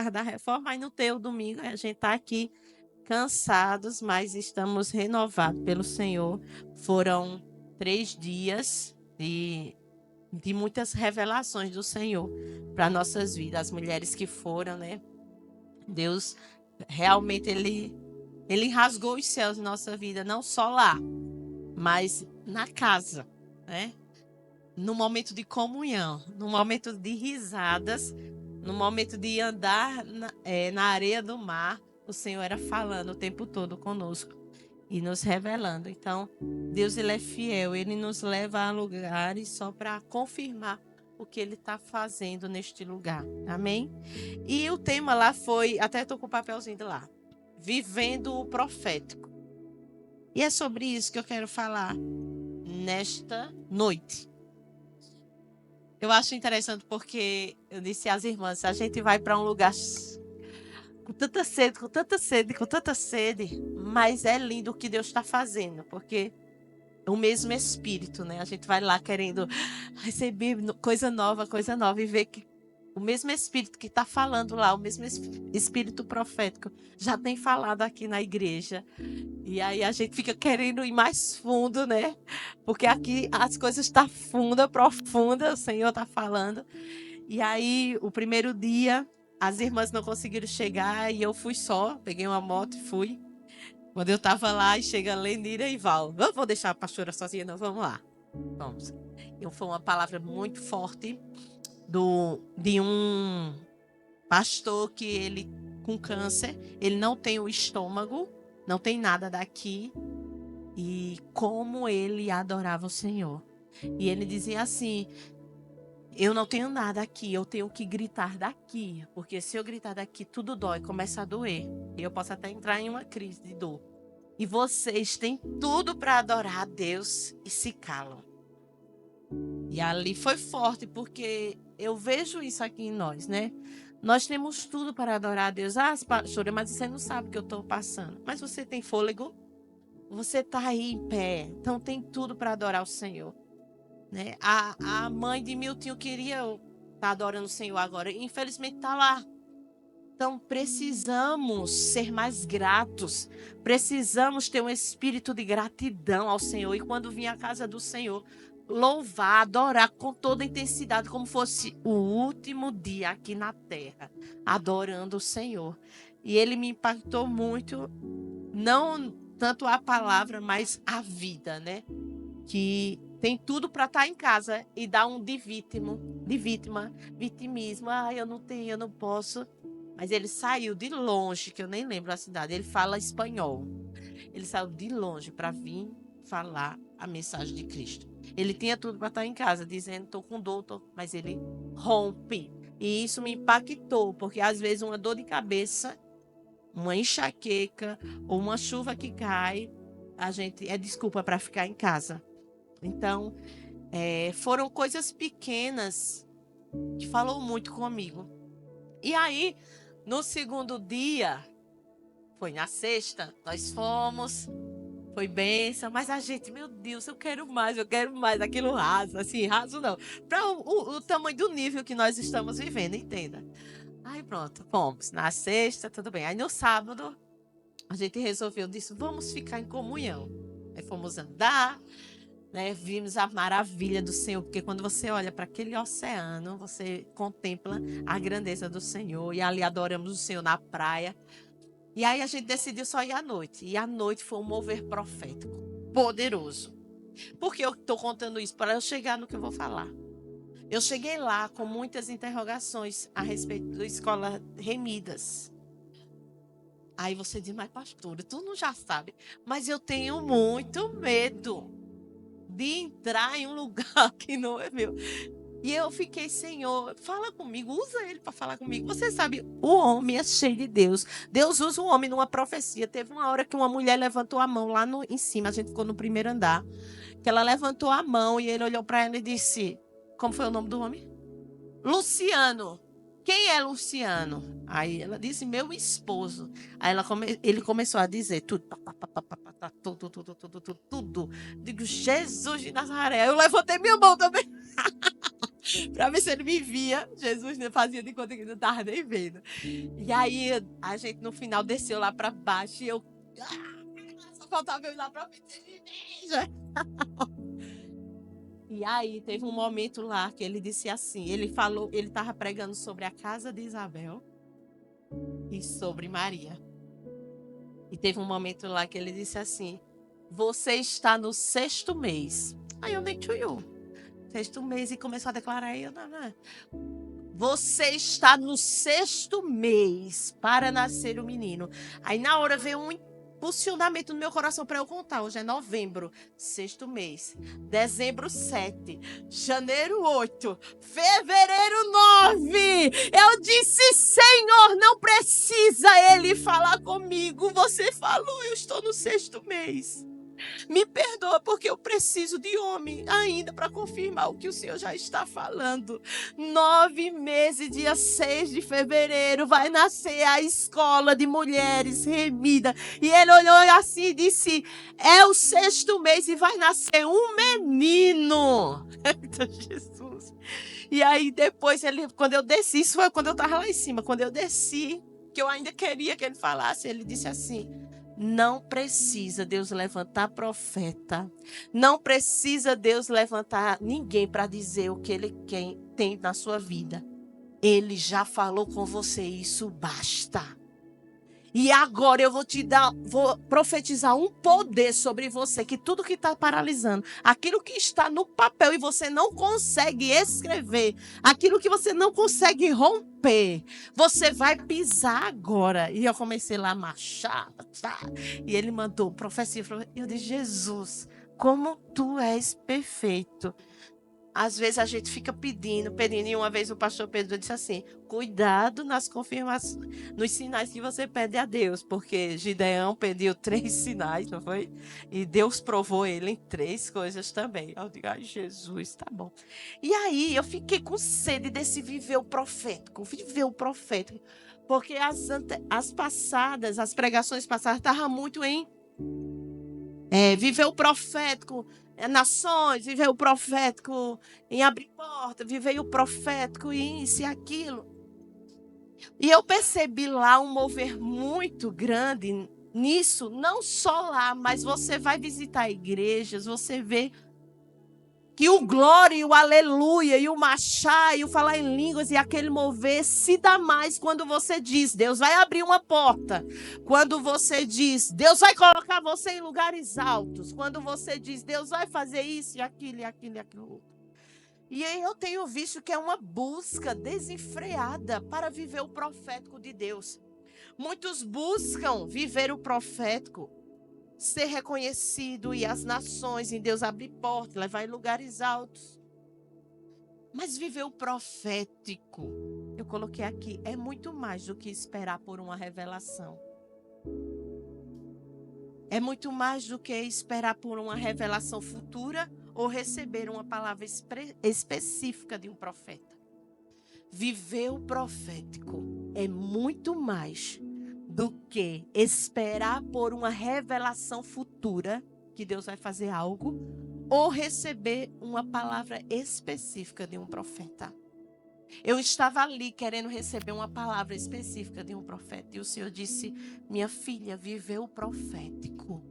causa da reforma, aí não tem o domingo, a gente está aqui cansados, mas estamos renovados pelo Senhor. Foram 3 dias de muitas revelações do Senhor para nossas vidas. As mulheres que foram, né? Deus realmente ele rasgou os céus em nossa vida, não só lá, mas na casa, né? No momento de comunhão, no momento de risadas, no momento de andar na areia do mar, o Senhor era falando o tempo todo conosco e nos revelando. Então, Deus ele é fiel, ele nos leva a lugares só para confirmar o que ele está fazendo neste lugar. Amém? E o tema lá foi, até estou com o papelzinho lá, vivendo o profético. E é sobre isso que eu quero falar nesta noite. Eu acho interessante porque eu disse às irmãs, a gente vai para um lugar com tanta sede, com tanta sede, com tanta sede, mas é lindo o que Deus está fazendo, porque é o mesmo Espírito, né? A gente vai lá querendo receber coisa nova, e ver que o mesmo Espírito que está falando lá, o mesmo Espírito profético, já tem falado aqui na igreja. E aí a gente fica querendo ir mais fundo, né? Porque aqui as coisas estão profundas, o Senhor está falando. E aí, o primeiro dia, as irmãs não conseguiram chegar e eu fui só, peguei uma moto e fui. Quando eu estava lá, chega Lenira e Val. Não vou deixar a pastora sozinha, não, vamos lá. Vamos. E foi uma palavra muito forte de um pastor que ele, com câncer, ele não tem o estômago, não tem nada daqui. E como ele adorava o Senhor. E ele dizia assim: eu não tenho nada aqui, eu tenho que gritar daqui, porque se eu gritar daqui, tudo dói, começa a doer. E eu posso até entrar em uma crise de dor. E vocês têm tudo para adorar a Deus e se calam. E ali foi forte, porque eu vejo isso aqui em nós, né? Nós temos tudo para adorar a Deus. Ah, pastora, mas você não sabe o que eu estou passando. Mas você tem fôlego? Você está aí em pé, então tem tudo para adorar o Senhor. Né? A mãe de Milton queria estar adorando o Senhor agora, infelizmente está lá. Então precisamos ser mais gratos, precisamos ter um espírito de gratidão ao Senhor. E quando vir à casa do Senhor, louvar, adorar com toda a intensidade, como fosse o último dia aqui na terra, adorando o Senhor. E ele me impactou muito, não tanto a palavra, mas a vida, né? Que tem tudo para estar em casa e dar um de vítima, vitimismo. Ah, eu não tenho, eu não posso. Mas ele saiu de longe, que eu nem lembro a cidade. Ele fala espanhol. Ele saiu de longe para vir falar a mensagem de Cristo. Ele tinha tudo para estar em casa, dizendo, estou com dor, mas ele rompe. E isso me impactou, porque às vezes uma dor de cabeça, uma enxaqueca ou uma chuva que cai, a gente é desculpa para ficar em casa. Então, foram coisas pequenas que falou muito comigo. E aí, no segundo dia, foi na sexta, nós fomos, foi bênção, mas a gente, meu Deus, eu quero mais, aquilo raso, assim, raso não, para o tamanho do nível que nós estamos vivendo, entenda. Aí pronto, fomos, na sexta, tudo bem. Aí no sábado, a gente resolveu, disse, vamos ficar em comunhão. Aí fomos andar, né? Vimos a maravilha do Senhor, porque quando você olha para aquele oceano, você contempla a grandeza do Senhor, e ali adoramos o Senhor na praia. E aí a gente decidiu só ir à noite, e à noite foi um mover profético, poderoso. Por que eu estou contando isso? Para eu chegar no que eu vou falar. Eu cheguei lá com muitas interrogações a respeito da escola Remidas. Aí você diz, mas pastora, tu não já sabe, mas eu tenho muito medo de entrar em um lugar que não é meu. E eu fiquei, Senhor, fala comigo, usa ele para falar comigo. Você sabe, o homem é cheio de Deus. Deus usa o homem numa profecia. Teve uma hora que uma mulher levantou a mão lá em cima, a gente ficou no primeiro andar, que ela levantou a mão e ele olhou para ela e disse, como foi o nome do homem? Luciano. Quem é Luciano? Aí ela disse, meu esposo. Aí ele começou a dizer tudo, tudo. Digo, Jesus de Nazaré. Eu levantei minha mão também. Para ver se ele me via. Jesus fazia de conta que não estava nem vendo. E aí a gente no final desceu lá para baixo e eu... só faltava eu ir lá para igreja. E aí teve um momento lá que ele disse assim, ele estava pregando sobre a casa de Isabel e sobre Maria. E teve um momento lá que ele disse assim, você está no 6º mês. Aí eu nem tchuiu. 6º mês e começou a declarar aí, não. Você está no 6º mês para nascer o menino. Aí na hora veio um impulsionamento no meu coração para eu contar. Hoje é novembro, 6º mês. Dezembro, 7. Janeiro, 8. Fevereiro, 9. Eu disse, Senhor, não precisa ele falar comigo. Você falou, eu estou no 6º mês. Me perdoa porque eu preciso de homem ainda para confirmar o que o Senhor já está falando. 9 meses, dia 6 de fevereiro, vai nascer a escola de mulheres remida. E ele olhou assim e disse, é o 6º mês e vai nascer um menino. Eita, Jesus. E aí depois, quando eu desci, isso foi quando eu estava lá em cima, quando eu desci, que eu ainda queria que ele falasse, ele disse assim, não precisa Deus levantar profeta. Não precisa Deus levantar ninguém para dizer o que ele tem na sua vida. Ele já falou com você, isso basta. E agora eu vou profetizar um poder sobre você, que tudo que está paralisando, aquilo que está no papel e você não consegue escrever, aquilo que você não consegue romper, você vai pisar agora. E eu comecei lá a marchar, tá? E ele mandou profecia. Eu disse, Jesus, como tu és perfeito. Às vezes a gente fica pedindo. E uma vez o pastor Pedro disse assim, cuidado nas confirmações, nos sinais que você pede a Deus, porque Gideão pediu 3 sinais, não foi? E Deus provou ele em 3 coisas também. Eu digo, ai Jesus, tá bom. E aí eu fiquei com sede desse viver o profético, porque as pregações passadas estavam muito em viver o profético, nações, viver o profético em abrir porta, viver o profético em isso e aquilo. E eu percebi lá um mover muito grande nisso, não só lá, mas você vai visitar igrejas, você vê que o glória, e o aleluia, e o machá, e o falar em línguas, e aquele mover se dá mais quando você diz, Deus vai abrir uma porta. Quando você diz, Deus vai colocar você em lugares altos. Quando você diz, Deus vai fazer isso, e aquilo, e aquilo, e aquilo outro. E aí eu tenho visto que é uma busca desenfreada para viver o profético de Deus. Muitos buscam viver o profético, ser reconhecido e as nações em Deus abrir portas, levar em lugares altos. Mas viver o profético, eu coloquei aqui, é muito mais do que esperar por uma revelação. É muito mais do que esperar por uma revelação futura ou receber uma palavra específica de um profeta. Viver o profético é muito mais do que esperar por uma revelação futura que Deus vai fazer algo ou receber uma palavra específica de um profeta. Eu estava ali querendo receber uma palavra específica de um profeta e o Senhor disse, minha filha, viver o profético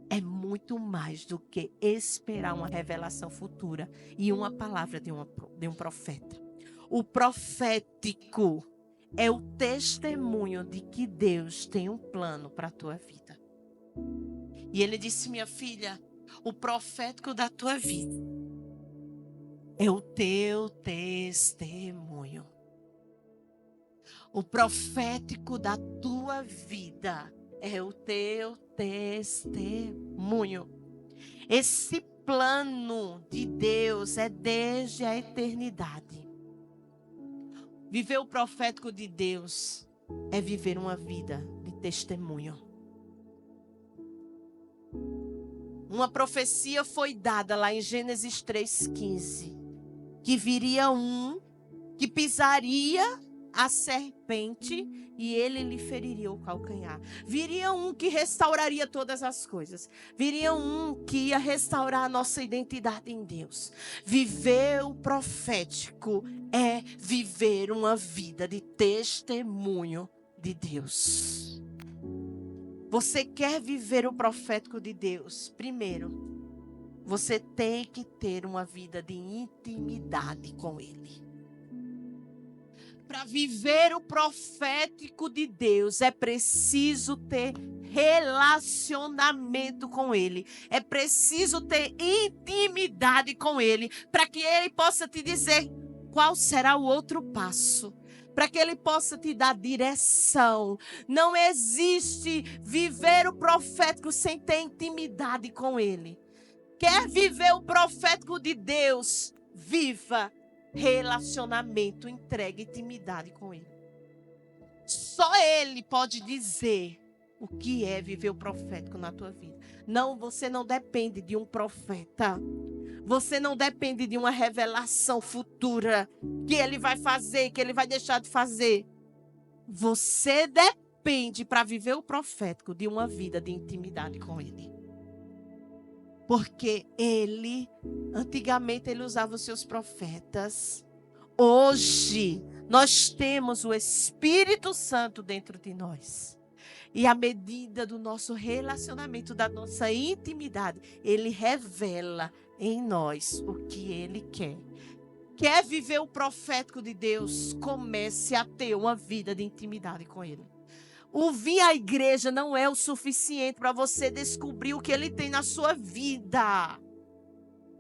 é muito mais do que esperar uma revelação futura e uma palavra de um profeta. O profético é o testemunho de que Deus tem um plano para a tua vida. E ele disse, minha filha, o profético da tua vida é o teu testemunho. O profético da tua vida é o teu testemunho. Esse plano de Deus é desde a eternidade. Viver o profético de Deus é viver uma vida de testemunho. Uma profecia foi dada lá em Gênesis 3,15, que viria um que pisaria a serpente e ele lhe feriria o calcanhar. Viria um que restauraria todas as coisas. Viria um que ia restaurar a nossa identidade em Deus. Viver o profético é viver uma vida de testemunho de Deus. Você quer viver o profético de Deus? Primeiro, você tem que ter uma vida de intimidade com Ele. Para viver o profético de Deus, é preciso ter relacionamento com Ele. É preciso ter intimidade com Ele, para que Ele possa te dizer qual será o outro passo. Para que Ele possa te dar direção. Não existe viver o profético sem ter intimidade com Ele. Quer viver o profético de Deus? Viva relacionamento, entregue intimidade com Ele. Só Ele pode dizer o que é viver o profético na tua vida. Não, você não depende de um profeta. Você não depende de uma revelação futura que Ele vai fazer, que Ele vai deixar de fazer. Você depende, para viver o profético, de uma vida de intimidade com Ele. Porque antigamente ele usava os seus profetas. Hoje, nós temos o Espírito Santo dentro de nós. E à medida do nosso relacionamento, da nossa intimidade, Ele revela em nós o que Ele quer. Quer viver o profético de Deus? Comece a ter uma vida de intimidade com Ele. Ouvir a igreja não é o suficiente para você descobrir o que Ele tem na sua vida.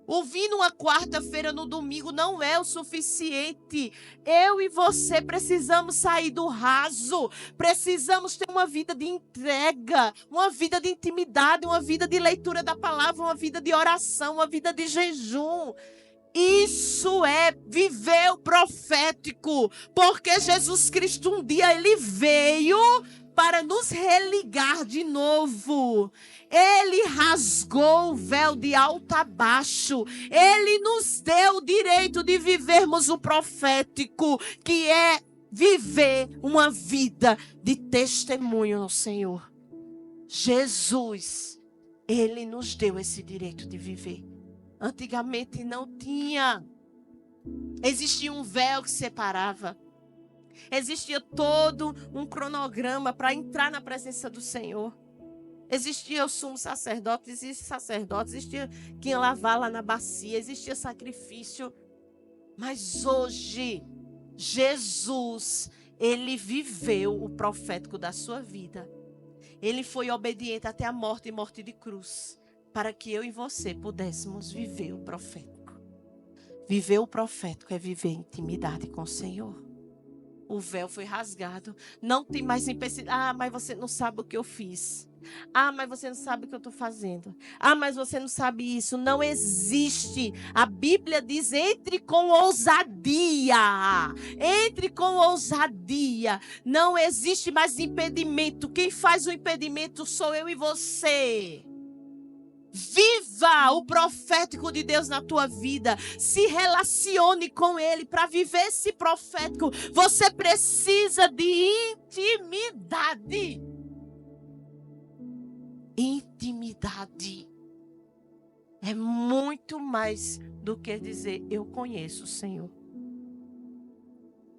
Ouvir numa quarta-feira, no domingo, não é o suficiente. Eu e você precisamos sair do raso. Precisamos ter uma vida de entrega, uma vida de intimidade, uma vida de leitura da palavra, uma vida de oração, uma vida de jejum. Isso é viver o profético. Porque Jesus Cristo um dia Ele veio para nos religar de novo. Ele rasgou o véu de alto a baixo. Ele nos deu o direito de vivermos o profético, que é viver uma vida de testemunho no Senhor. Jesus, Ele nos deu esse direito de viver. Antigamente não tinha. Existia um véu que separava. Existia todo um cronograma para entrar na presença do Senhor. Existia o sumo sacerdote, existia sacerdote, existia quem lavar lá na bacia, existia sacrifício. Mas hoje, Jesus, Ele viveu o profético da sua vida. Ele foi obediente até a morte e morte de cruz, para que eu e você pudéssemos viver o profético. Viver o profético é viver intimidade com o Senhor. O véu foi rasgado. Não tem mais empecilho. Mas você não sabe o que eu fiz. Mas você não sabe o que eu estou fazendo. Mas você não sabe isso. Não existe. A Bíblia diz: entre com ousadia. Entre com ousadia. Não existe mais impedimento. Quem faz o impedimento sou eu e você. Viva o profético de Deus na tua vida. Se relacione com Ele. Para viver esse profético, você precisa de intimidade. Intimidade é muito mais do que dizer: eu conheço o Senhor.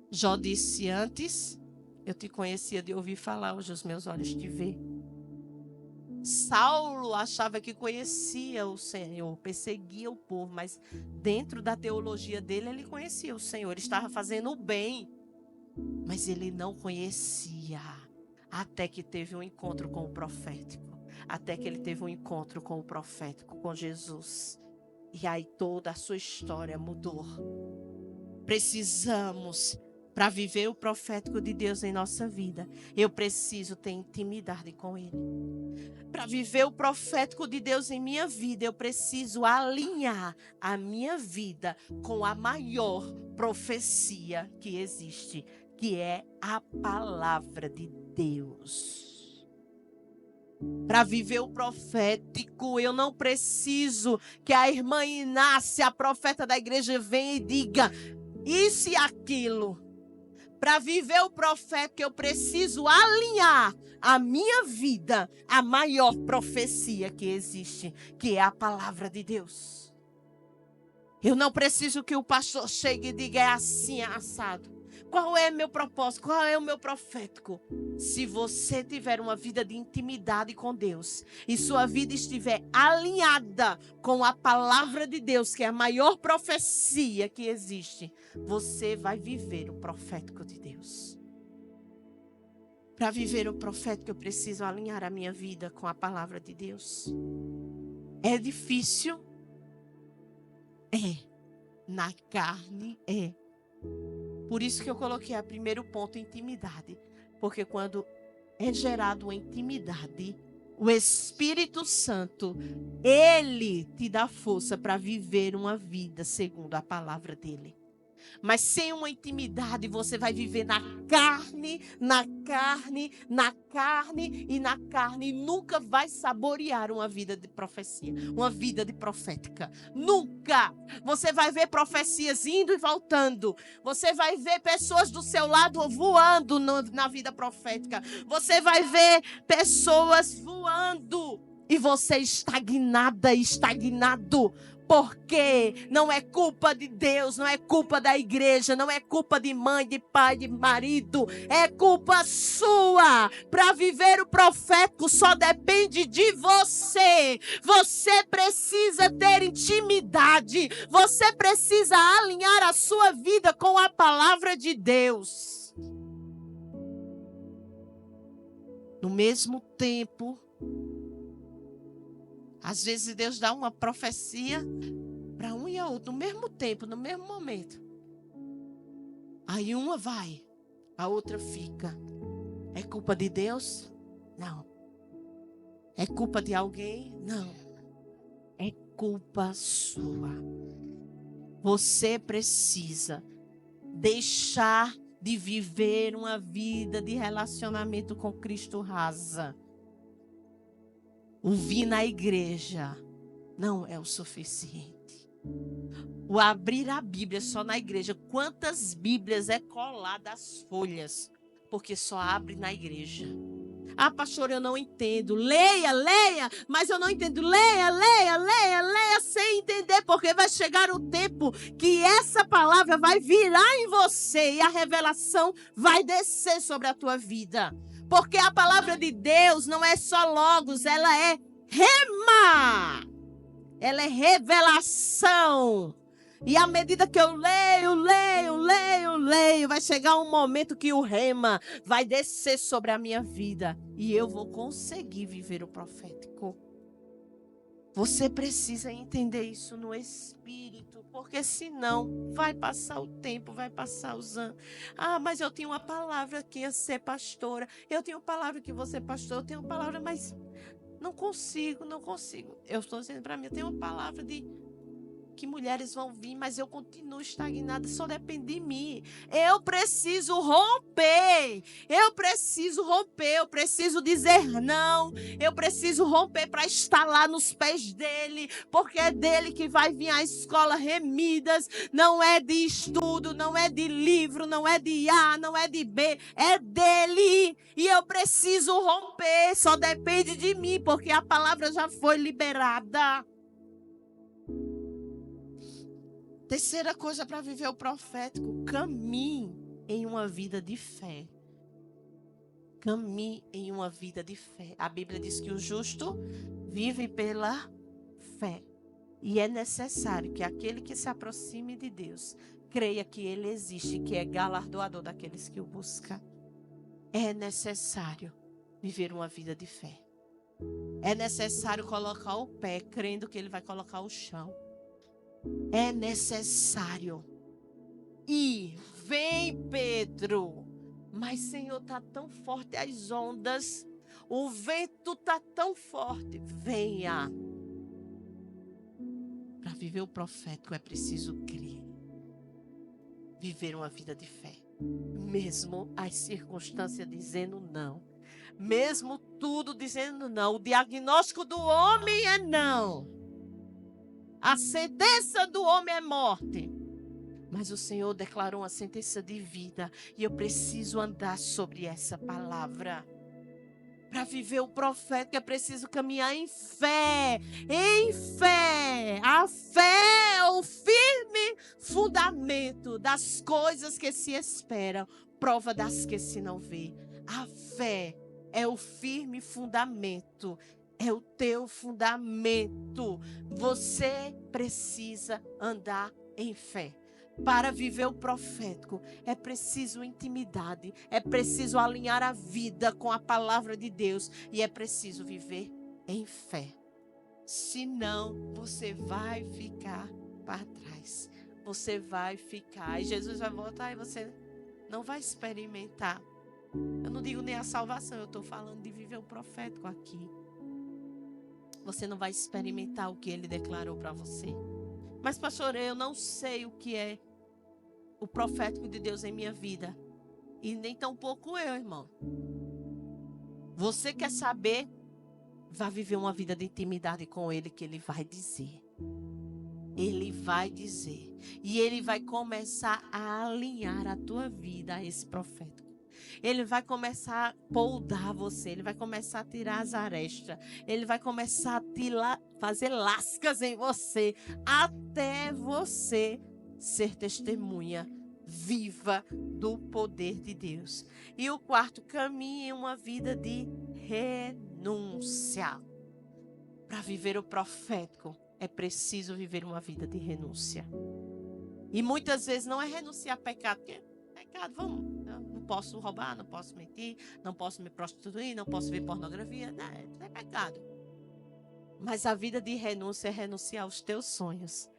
Jó disse antes: eu te conhecia de ouvir falar, hoje os meus olhos te veem. Saulo achava que conhecia o Senhor, perseguia o povo, mas dentro da teologia dele, ele conhecia o Senhor. Ele estava fazendo o bem, mas ele não conhecia, até que teve um encontro com o profético. Até que ele teve um encontro com o profético, com Jesus. E aí toda a sua história mudou. Precisamos, para viver o profético de Deus em nossa vida, eu preciso ter intimidade com Ele. Para viver o profético de Deus em minha vida, eu preciso alinhar a minha vida com a maior profecia que existe, que é a palavra de Deus. Para viver o profético, eu não preciso que a irmã Inácia, a profeta da igreja, venha e diga isso e aquilo. Para viver o profético, eu preciso alinhar a minha vida à maior profecia que existe, que é a palavra de Deus. Eu não preciso que o pastor chegue e diga é assim, é assado. Qual é meu propósito? Qual é o meu profético? Se você tiver uma vida de intimidade com Deus e sua vida estiver alinhada com a palavra de Deus, que é a maior profecia que existe, você vai viver o profético de Deus. Para viver o profético, eu preciso alinhar a minha vida com a palavra de Deus. É difícil? É. Na carne, é. Por isso que eu coloquei o primeiro ponto, intimidade. Porque quando é gerado uma intimidade, o Espírito Santo, ele te dá força para viver uma vida segundo a palavra dele. Mas sem uma intimidade, você vai viver na carne, na carne, na carne e na carne. E nunca vai saborear uma vida de profecia, uma vida de profética. Nunca! Você vai ver profecias indo e voltando. Você vai ver pessoas do seu lado voando na vida profética. Você vai ver pessoas voando. E você estagnada, estagnado. Porque não é culpa de Deus, não é culpa da igreja, não é culpa de mãe, de pai, de marido. É culpa sua. Para viver o profético só depende de você. Você precisa ter intimidade. Você precisa alinhar a sua vida com a palavra de Deus. No mesmo tempo, às vezes Deus dá uma profecia para um e a outro, no mesmo tempo, no mesmo momento. Aí uma vai, a outra fica. É culpa de Deus? Não. É culpa de alguém? Não. É culpa sua. Você precisa deixar de viver uma vida de relacionamento com Cristo rasa. O vir na igreja não é o suficiente. O abrir a Bíblia só na igreja. Quantas Bíblias é colada às folhas? Porque só abre na igreja. Ah, pastor, eu não entendo. Leia, leia, mas eu não entendo. Leia, leia, leia, leia sem entender. Porque vai chegar o tempo que essa palavra vai virar em você e a revelação vai descer sobre a tua vida. Porque a palavra de Deus não é só logos, ela é rema. Ela é revelação. E à medida que eu leio, vai chegar um momento que o rema vai descer sobre a minha vida. E eu vou conseguir viver o profético. Você precisa entender isso no Espírito, porque senão vai passar o tempo, vai passar os anos. Ah, mas eu tenho uma palavra que ia ser pastora. Eu tenho palavra que você pastor. Eu tenho palavra, mas não consigo. Eu estou dizendo para mim, eu tenho uma palavra de que mulheres vão vir, mas eu continuo estagnada, só depende de mim. Eu preciso romper, eu preciso dizer não, eu preciso romper para estar lá nos pés dele, porque é dele que vai vir a escola remidas, não é de estudo, não é de livro, não é de A, não é de B, é dele, e eu preciso romper, só depende de mim, porque a palavra já foi liberada. Terceira coisa para viver o profético, caminhe em uma vida de fé. Caminhe em uma vida de fé. A Bíblia diz que o justo vive pela fé. E é necessário que aquele que se aproxime de Deus creia que Ele existe, que é galardoador daqueles que o buscam. É necessário viver uma vida de fé. É necessário colocar o pé crendo que Ele vai colocar o chão. É necessário. E vem, Pedro. Mas, Senhor, está tão forte as ondas. O vento está tão forte. Venha. Para viver o profético é preciso crer. Viver uma vida de fé. Mesmo as circunstâncias dizendo não. Mesmo tudo dizendo não. O diagnóstico do homem é não. A sentença do homem é morte. Mas o Senhor declarou uma sentença de vida. E eu preciso andar sobre essa palavra. Para viver o profético é preciso caminhar em fé. Em fé. A fé é o firme fundamento das coisas que se esperam. Prova das que se não vê. A fé é o firme fundamento. É o teu fundamento. Você precisa andar em fé. Para viver o profético, é preciso intimidade, é preciso alinhar a vida com a palavra de Deus e é preciso viver em fé. Senão, você vai ficar para trás. Você vai ficar e Jesus vai voltar e você não vai experimentar. Eu não digo nem a salvação, eu estou falando de viver o profético aqui. Você não vai experimentar o que ele declarou para você. Mas, pastor, eu não sei o que é o profético de Deus em minha vida. E nem tão pouco eu, irmão. Você quer saber? Vá viver uma vida de intimidade com Ele, que Ele vai dizer. Ele vai dizer. E Ele vai começar a alinhar a tua vida a esse profético. Ele vai começar a poldar você. Ele vai começar a tirar as arestas. Ele vai começar a fazer lascas em você. Até você ser testemunha viva do poder de Deus. E o quarto, caminhe uma vida de renúncia. Para viver o profético, é preciso viver uma vida de renúncia. E muitas vezes não é renunciar a pecado, porque pecado, não posso roubar, não posso mentir, não posso me prostituir, não posso ver pornografia, não é pecado. Mas a vida de renúncia é renunciar aos teus sonhos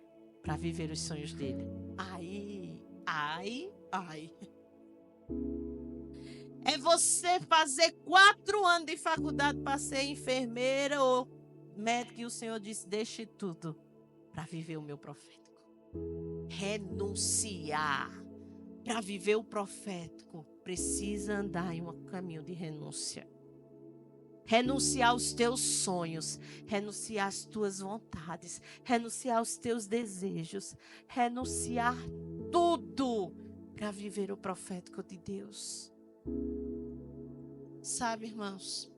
para viver os sonhos dele. Ai. É você fazer 4 anos de faculdade para ser enfermeira ou médico e o Senhor disse, deixe tudo para viver o meu profético. Renunciar. Para viver o profético, precisa andar em um caminho de renúncia. Renunciar aos teus sonhos, renunciar às tuas vontades, renunciar aos teus desejos, renunciar tudo para viver o profético de Deus. Sabe, irmãos,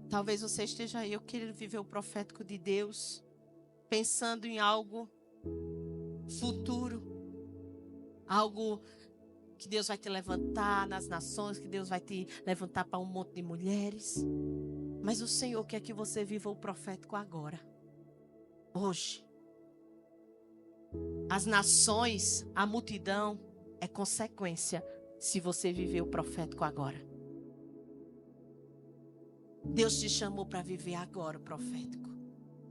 talvez você esteja aí, eu quero viver o profético de Deus, pensando em algo futuro, algo que Deus vai te levantar nas nações, que Deus vai te levantar para um monte de mulheres. Mas o Senhor quer que você viva o profético agora, hoje. As nações, a multidão é consequência se você viver o profético agora. Deus te chamou para viver agora o profético.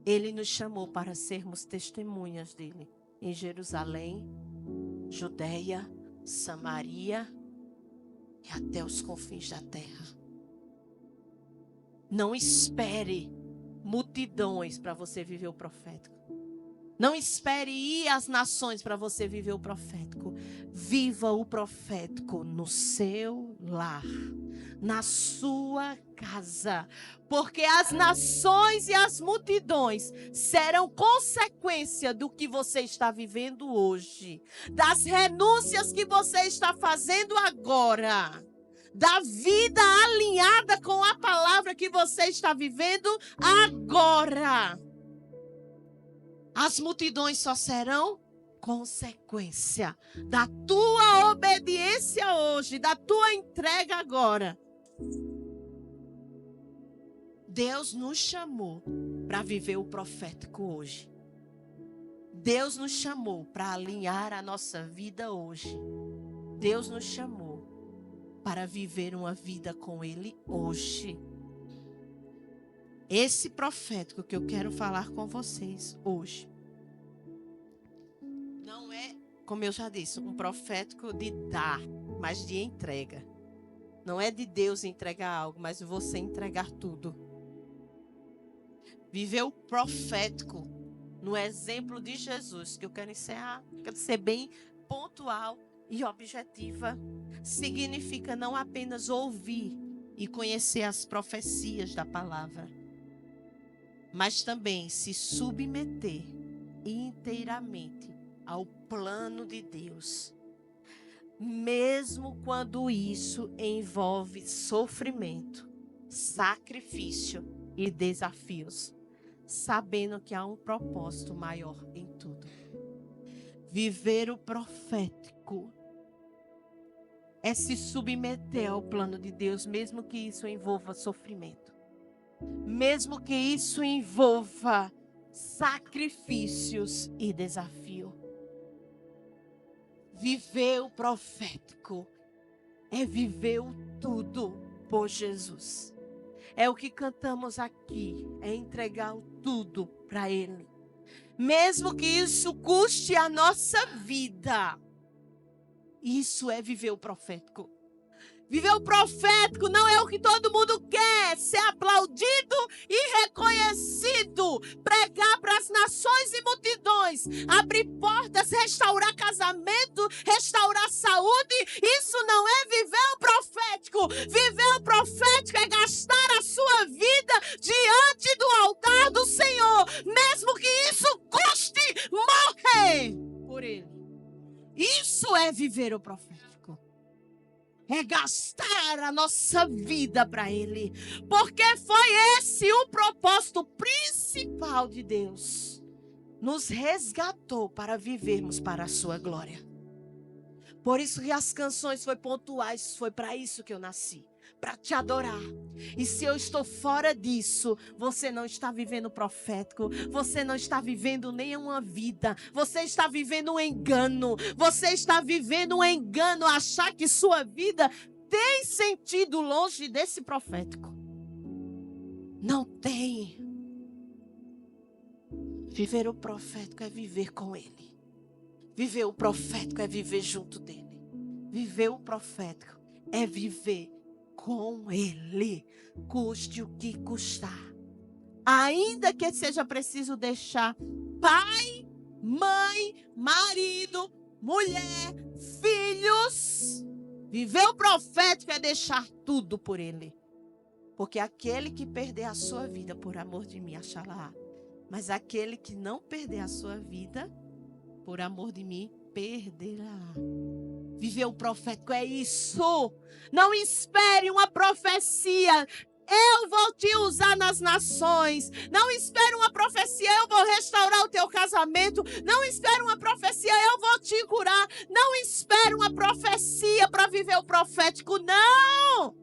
Ele nos chamou para sermos testemunhas dele em Jerusalém, Judeia, Samaria e até os confins da terra. Não espere multidões para você viver o profético. Não espere ir às nações para você viver o profético. Viva o profético no seu lar, na sua casa. Porque as nações e as multidões serão consequência do que você está vivendo hoje. Das renúncias que você está fazendo agora. Da vida alinhada com a palavra que você está vivendo agora. As multidões só serão consequência da tua obediência hoje, da tua entrega agora. Deus nos chamou para viver o profético hoje. Deus nos chamou para alinhar a nossa vida hoje. Deus nos chamou para viver uma vida com Ele hoje. Esse profético que eu quero falar com vocês hoje não é, como eu já disse, um profético de dar, mas de entrega. Não é de Deus entregar algo, mas você entregar tudo. Viver o profético no exemplo de Jesus, que eu quero encerrar, quero ser bem pontual e objetiva, significa não apenas ouvir e conhecer as profecias da palavra, mas também se submeter inteiramente ao plano de Deus, mesmo quando isso envolve sofrimento, sacrifício e desafios, sabendo que há um propósito maior em tudo. Viver o profético é se submeter ao plano de Deus, mesmo que isso envolva sofrimento, mesmo que isso envolva sacrifícios e desafio. Viver o profético é viver o tudo por Jesus. É o que cantamos aqui, é entregar o tudo para Ele. Mesmo que isso custe a nossa vida. Isso é viver o profético. Viver o profético não é o que todo mundo quer, ser aplaudido e reconhecido, pregar para as nações e multidões, abrir portas, restaurar casamento, restaurar saúde. Isso não é viver o profético. Viver o profético é gastar a sua vida diante do altar do Senhor, mesmo que isso custe morrer por Ele. Isso é viver o profético. É gastar a nossa vida para Ele. Porque foi esse o propósito principal de Deus. Nos resgatou para vivermos para a sua glória. Por isso que as canções foram pontuais. Foi para isso que eu nasci. Para te adorar. E se eu estou fora disso, você não está vivendo profético, você não está vivendo nenhuma vida, você está vivendo um engano, você está vivendo um engano, achar que sua vida tem sentido longe desse profético. Não tem. Viver o profético é viver com Ele. Viver o profético é viver junto dEle. Viver o profético é viver com Ele, custe o que custar. Ainda que seja preciso deixar pai, mãe, marido, mulher, filhos. Viver o profético é deixar tudo por Ele. Porque aquele que perder a sua vida por amor de mim, achará. Mas aquele que não perder a sua vida por amor de mim, perderá. Viver o profético é isso. Não espere uma profecia. Eu vou te usar nas nações. Não espere uma profecia. Eu vou restaurar o teu casamento. Não espere uma profecia. Eu vou te curar. Não espere uma profecia para viver o profético. Não.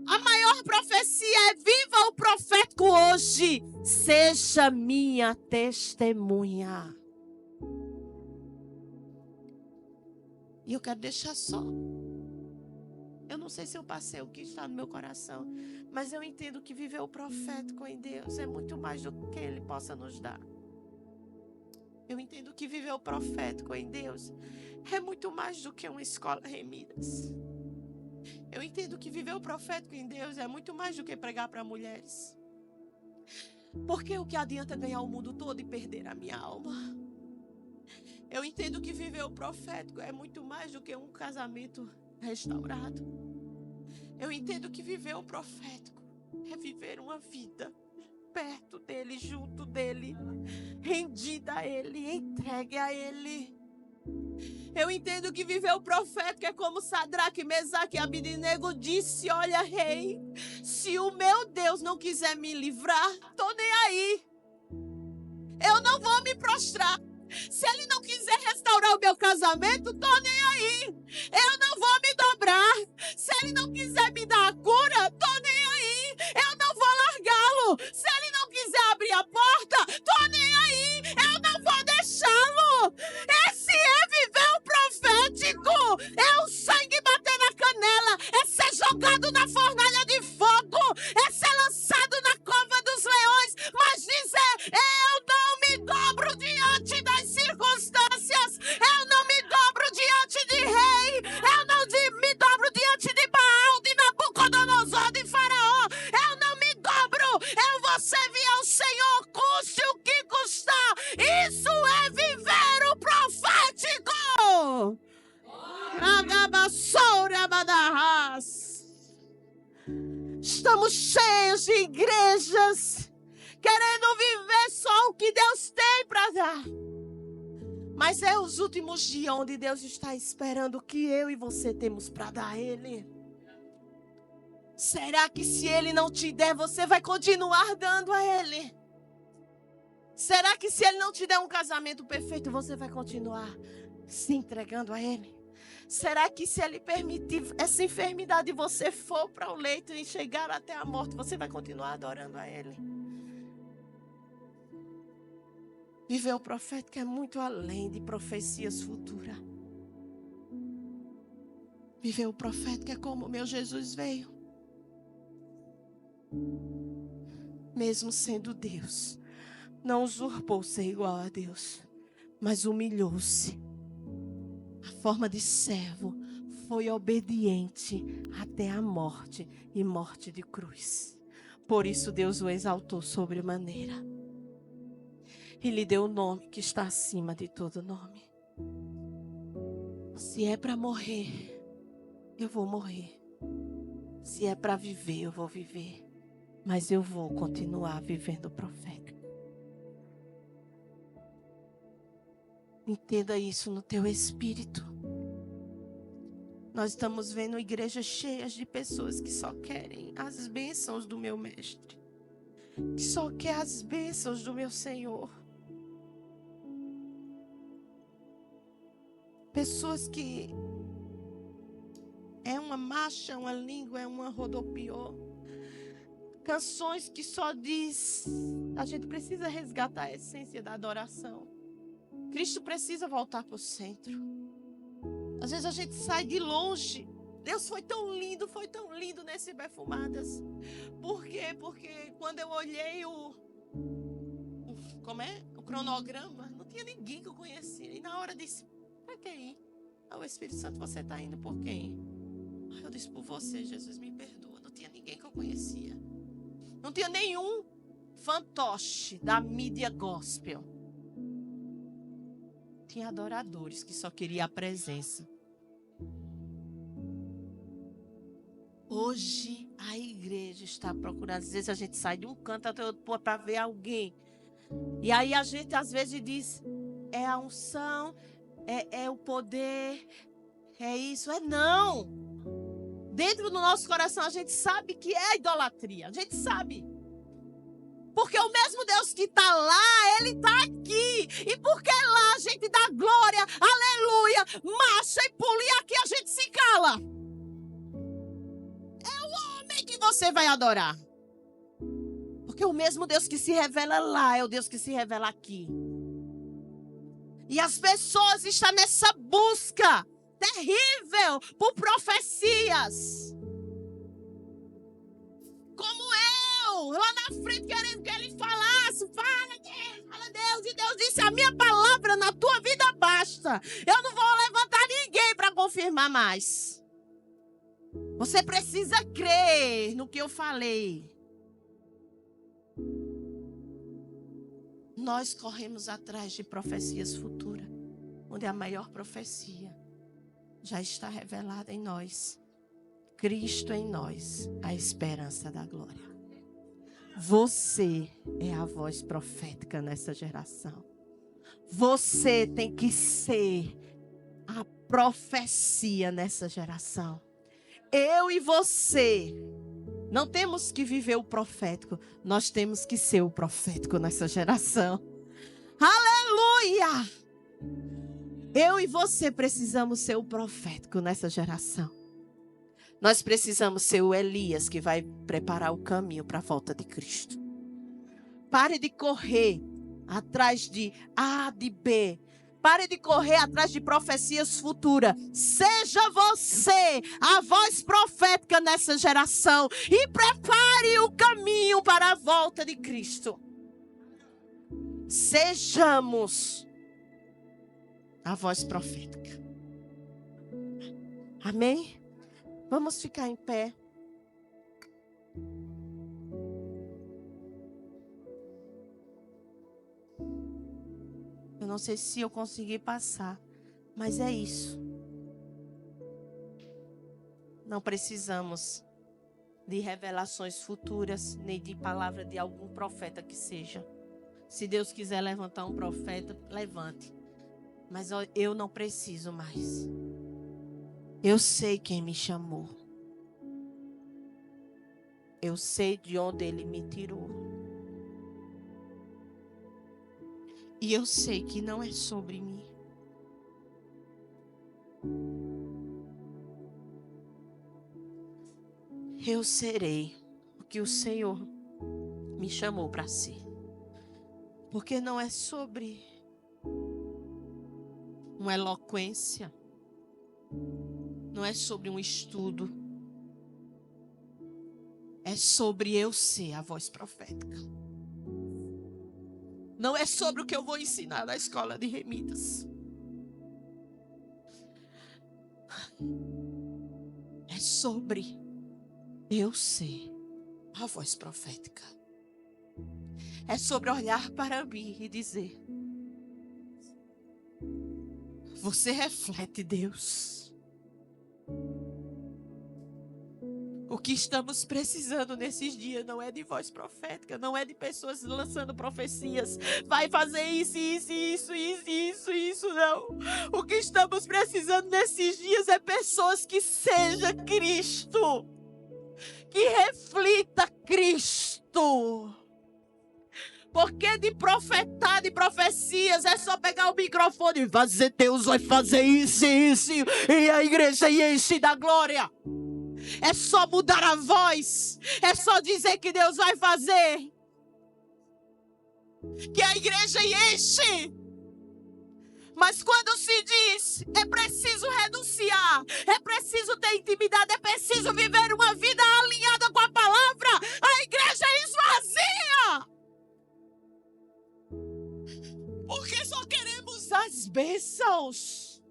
A maior profecia é: viva o profético hoje. Seja minha testemunha. E eu quero deixar só. Eu não sei se eu passei o que está no meu coração, mas eu entendo que viver o profético em Deus é muito mais do que Ele possa nos dar. Eu entendo que viver o profético em Deus é muito mais do que uma escola Remidas. Eu entendo que viver o profético em Deus é muito mais do que pregar para mulheres. Porque o que adianta ganhar o mundo todo e perder a minha alma? Eu entendo que viver o profético é muito mais do que um casamento restaurado. Eu entendo que viver o profético é viver uma vida perto dEle, junto dEle, rendida a Ele, entregue a Ele. Eu entendo que viver o profético é como Sadraque, Mesaque e Abednego disse: olha, rei, se o meu Deus não quiser me livrar, estou nem aí. Eu não vou me prostrar. Se Ele não quiser restaurar o meu casamento, estou nem aí. Eu não vou me dobrar. Se Ele não quiser me dar a cura, estou nem aí. Eu não vou largá-lo. Se Ele não quiser abrir a porta, estou nem aí. Eu não vou deixá-lo. Esse é viver o profético. É o sangue bater na canela. É ser jogado na fornalha de fogo. É ser lançado na cova dos leões. Mas dizer: eu não me dobro diante das circunstâncias. Eu não me dobro diante de rei. Eu não me dobro diante de Baal, de Nabucodonosor, de Faraó. Eu não me dobro. Eu vou servir ao Senhor, custe o que custar. Isso é viver o profético. Estamos cheios de igrejas querendo viver só o que Deus tem para dar. Mas é os últimos dias onde Deus está esperando o que eu e você temos para dar a Ele. Será que se Ele não te der, você vai continuar dando a Ele? Será que se Ele não te der um casamento perfeito, você vai continuar se entregando a Ele? Será que se Ele permitir essa enfermidade e você for para o leito e chegar até a morte, você vai continuar adorando a Ele? Viver o profético é muito além de profecias futuras. Viver o profético é como o meu Jesus veio. Mesmo sendo Deus, não usurpou ser igual a Deus, mas humilhou-se. A forma de servo, foi obediente até a morte e morte de cruz. Por isso Deus o exaltou sobremaneira. E lhe deu o nome que está acima de todo nome. Se é para morrer, eu vou morrer. Se é para viver, eu vou viver. Mas eu vou continuar vivendo o profeta. Entenda isso no teu espírito. Nós estamos vendo igrejas cheias de pessoas que só querem as bênçãos do meu mestre. Que só quer as bênçãos do meu Senhor. Pessoas que é uma marcha, uma língua, é uma rodopiou. Canções que só diz, a gente precisa resgatar a essência da adoração. Cristo precisa voltar para o centro. Às vezes a gente sai de longe. Deus foi tão lindo nesse Perfumadas. Por quê? Porque quando eu olhei o cronograma, não tinha ninguém que eu conhecia. E na hora disse, para quem? O Espírito Santo, você está indo por quem? Eu disse, por você, Jesus, me perdoa. Não tinha ninguém que eu conhecia. Não tinha nenhum fantoche da mídia gospel. Tinha adoradores que só queriam a presença. Hoje a igreja está procurando. Às vezes a gente sai de um canto até outro para ver alguém. E aí a gente às vezes diz, é a unção, é o poder, é isso, é não. Dentro do nosso coração a gente sabe que é a idolatria. A gente sabe. Porque o mesmo Deus que está lá, Ele está aqui. E porque lá a gente dá glória, aleluia, marcha e pula. E aqui a gente se cala. É o homem que você vai adorar. Porque o mesmo Deus que se revela lá é o Deus que se revela aqui. E as pessoas estão nessa busca terrível por profecias. Como eu, lá na frente, querendo que ele falasse. Fala Deus. E Deus disse, a minha palavra na tua vida basta. Eu não vou levantar ninguém para confirmar mais. Você precisa crer no que eu falei. Nós corremos atrás de profecias futuras, onde a maior profecia já está revelada em nós. Cristo em nós, a esperança da glória. Você é a voz profética nessa geração. Você tem que ser a profecia nessa geração. Eu e você não temos que viver o profético, nós temos que ser o profético nessa geração. Aleluia! Eu e você precisamos ser o profético nessa geração. Nós precisamos ser o Elias que vai preparar o caminho para a volta de Cristo. Pare de correr atrás de A, de B. Pare de correr atrás de profecias futuras. Seja você a voz profética nessa geração. E prepare o caminho para a volta de Cristo. Sejamos a voz profética. Amém? Vamos ficar em pé. Eu não sei se eu consegui passar, mas é isso. Não precisamos de revelações futuras, nem de palavra de algum profeta que seja. Se Deus quiser levantar um profeta, levante. Mas eu não preciso mais. Eu sei quem me chamou. Eu sei de onde Ele me tirou. E eu sei que não é sobre mim. Eu serei o que o Senhor me chamou para ser. Porque não é sobre uma eloquência. Não é sobre um estudo. É sobre eu ser a voz profética. Não é sobre o que eu vou ensinar na escola de remidas. É sobre eu ser a voz profética. É sobre olhar para mim e dizer: você reflete Deus. O que estamos precisando nesses dias não é de voz profética, não é de pessoas lançando profecias. Vai fazer isso, não. O que estamos precisando nesses dias é pessoas que seja Cristo, que reflita Cristo. Porque de profetar, de profecias, é só pegar o microfone e fazer: Deus vai fazer isso, e a igreja enche da glória. É só mudar a voz. É só dizer que Deus vai fazer. Que a igreja enche. Mas quando se diz, é preciso renunciar, é preciso ter intimidade, é preciso viver uma vida alinhada com a palavra, a igreja esvazia. Porque só queremos as bênçãos.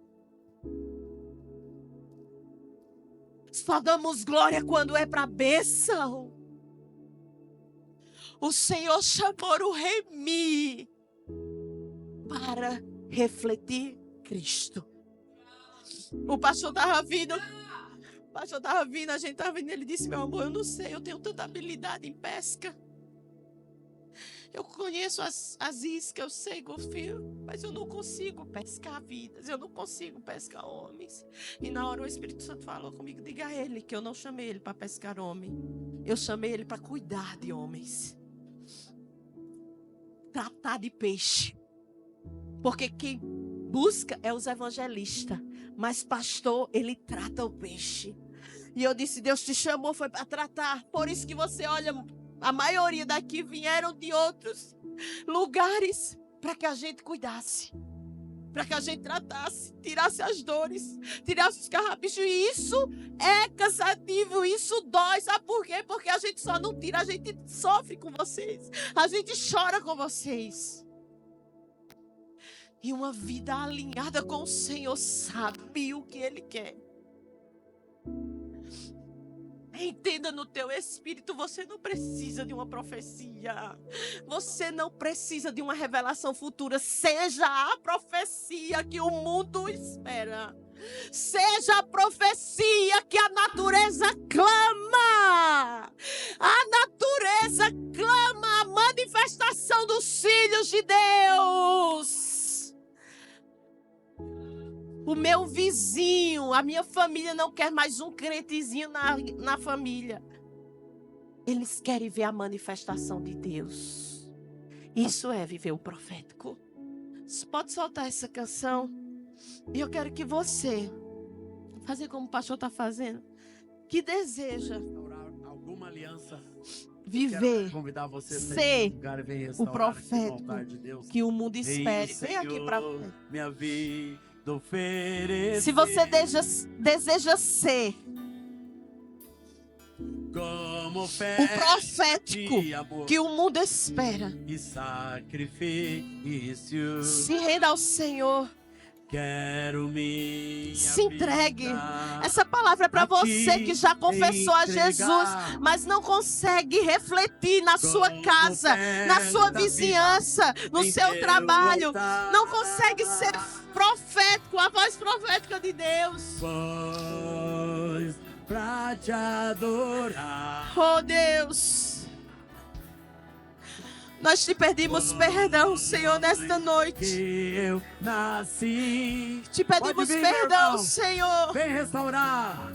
Só damos glória quando é para bênção. O Senhor chamou o Remi para refletir Cristo. O pastor estava vindo, a gente estava vindo, ele disse: meu amor, eu não sei, eu tenho tanta habilidade em pesca. Eu conheço as iscas, eu sei golfinho, mas eu não consigo pescar vidas, eu não consigo pescar homens. E na hora o Espírito Santo falou comigo: diga a ele que eu não chamei ele para pescar homem. Eu chamei ele para cuidar de homens. Tratar de peixe. Porque quem busca é os evangelistas. Mas pastor, ele trata o peixe. E eu disse: Deus te chamou, foi para tratar. Por isso que você olha... A maioria daqui vieram de outros lugares para que a gente cuidasse, para que a gente tratasse, tirasse as dores, tirasse os carrapichos. E isso é cansativo, isso dói. Sabe por quê? Porque a gente só não tira, a gente sofre com vocês, a gente chora com vocês. E uma vida alinhada com o Senhor sabe o que Ele quer. Entenda no teu espírito, você não precisa de uma profecia. Você não precisa de uma revelação futura. Seja a profecia que o mundo espera. Seja a profecia que a natureza clama. A natureza clama a manifestação dos filhos de Deus. O meu vizinho, a minha família não quer mais um crentezinho na família. Eles querem ver a manifestação de Deus. Isso é viver o profético. Você pode soltar essa canção. E eu quero que você, fazer como o pastor está fazendo, que deseja alguma aliança, viver, convidar você ser o profético de Deus, que o mundo espere. Vem aqui para frente. Minha vida oferecer. Se você deseja ser como o profético que o mundo espera, e sacrifício, se renda ao Senhor. Quero me se entregue. Essa palavra é para você que já confessou a Jesus, mas não consegue refletir na sua casa, na sua vizinhança, no seu trabalho. Não consegue ser profético, a voz profética de Deus. Pois pra te adorar. Oh Deus, Nós te pedimos perdão, Senhor, nesta noite. Que eu nasci. Te pedimos Pode vir, meu perdão, irmão. Senhor. Vem restaurar.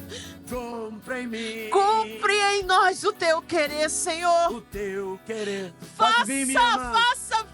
Cumpre em mim. Cumpre em nós o teu querer, Senhor. O teu querer. Pode vir, minha Faça, irmã. faça